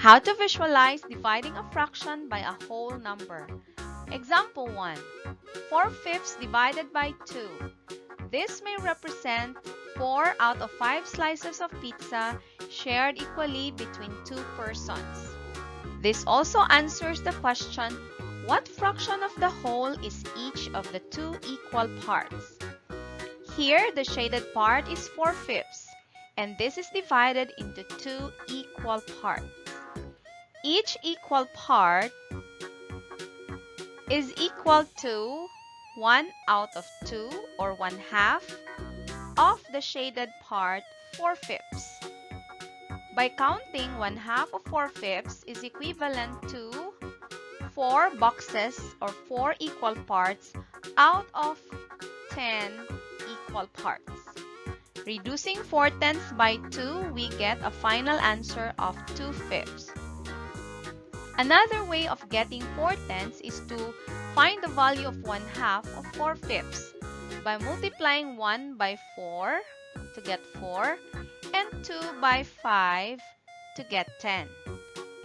How to visualize dividing a fraction by a whole number. Example 1. 4/5 divided by 2. This may represent 4 out of 5 slices of pizza shared equally between 2 persons. This also answers the question, what fraction of the whole is each of the 2 equal parts? Here, the shaded part is 4/5, and this is divided into 2 equal parts. Each equal part is equal to 1 out of 2 or 1/2 of the shaded part 4/5. By counting, 1/2 of 4/5 is equivalent to 4 boxes or 4 equal parts out of 10 equal parts. Reducing 4/10 by 2, we get a final answer of 2/5. Another way of getting 4/10 is to find the value of 1/2 of 4/5 by multiplying 1 by 4 to get 4 and 2 by 5 to get 10.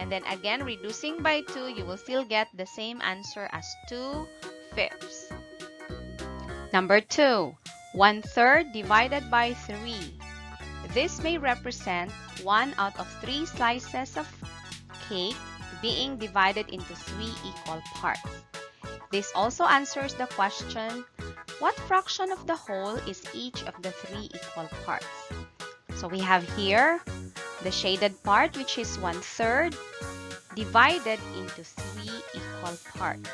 And then again, reducing by 2, you will still get the same answer as 2/5. Number 2, 1/3 divided by 3. This may represent 1 out of 3 slices of cake being divided into 3 equal parts. This also answers the question, what fraction of the whole is each of the 3 equal parts? So we have here the shaded part, which is 1/3 divided into 3 equal parts.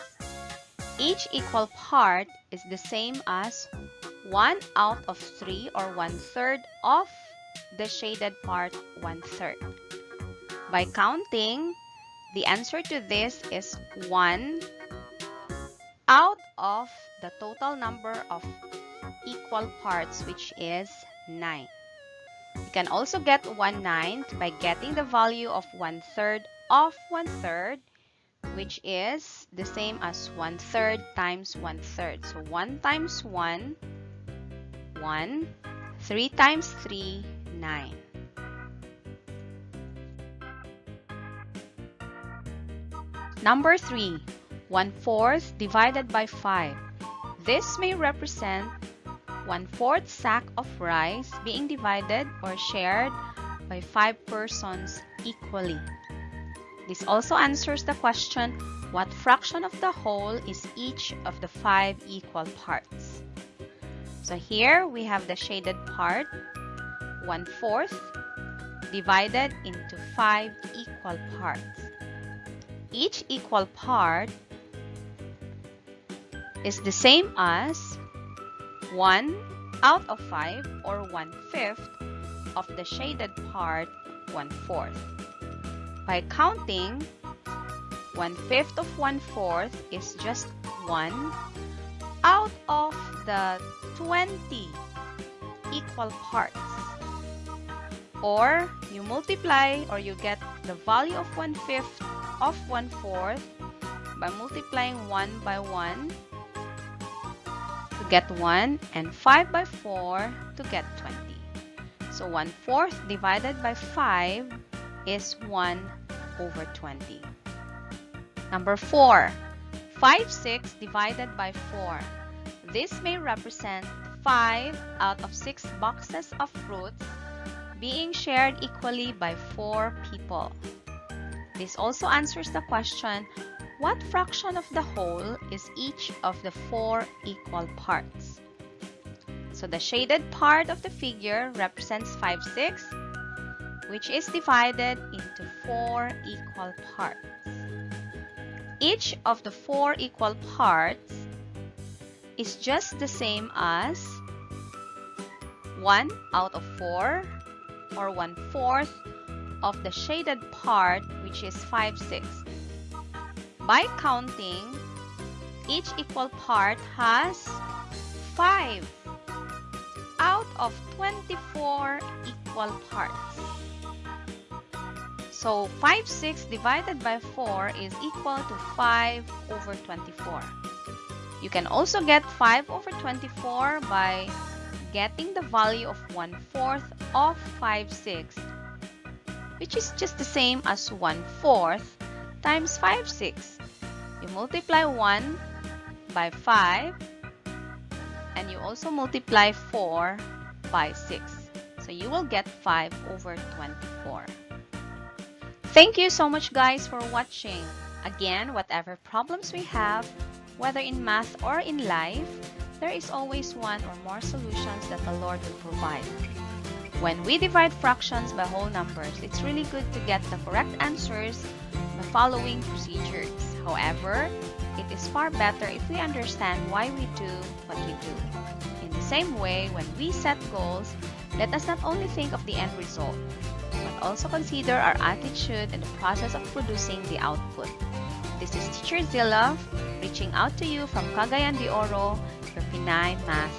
Each equal part is the same as 1 out of 3 or 1/3 of the shaded part 1/3. By counting, the answer to this is 1 out of the total number of equal parts, which is 9. You can also get 1/9 by getting the value of 1/3 of 1/3, which is the same as 1/3 times 1/3. So 1 times 1, 1, 3 times 3, 9. Number 3, 1/4 divided by 5. This may represent 1/4 sack of rice being divided or shared by 5 persons equally. This also answers the question, what fraction of the whole is each of the 5 equal parts? So here we have the shaded part, 1/4 divided into 5 equal parts. Each equal part is the same as 1 out of 5 or 1/5 of the shaded part 1/4. By counting, 1/5 of 1/4 is just 1 out of the 20 equal parts. Or you multiply or you get the value of 1/5 of 1/4 by multiplying 1 by 1 to get 1 and 5 by 4 to get 20. So 1/4 divided by 5 is 1 over 20. Number 4, 5/6 divided by 4. This may represent 5 out of 6 boxes of fruits being shared equally by 4 people. This also answers the question, what fraction of the whole is each of the 4 equal parts? So the shaded part of the figure represents 5/6, which is divided into 4 equal parts. Each of the 4 equal parts is just the same as 1 out of 4 or 1/4 of the shaded part, which is 5/6. By counting, each equal part has 5 out of 24 equal parts. So 5/6 divided by 4 is equal to 5 over 24. You can also get 5 over 24 by getting the value of 1/4 of 5/6, which is just the same as 1/4 times 5/6. You multiply 1 by 5 and you also multiply 4 by 6. So you will get 5/24. Thank you so much guys for watching. Again, whatever problems we have, whether in math or in life, there is always one or more solutions that the Lord will provide. When we divide fractions by whole numbers, it's really good to get the correct answers by following procedures. However, it is far better if we understand why we do what we do. In the same way, when we set goals, let us not only think of the end result, but also consider our attitude in the process of producing the output. This is Teacher Zilla reaching out to you from Cagayan de Oro, your Pinay Math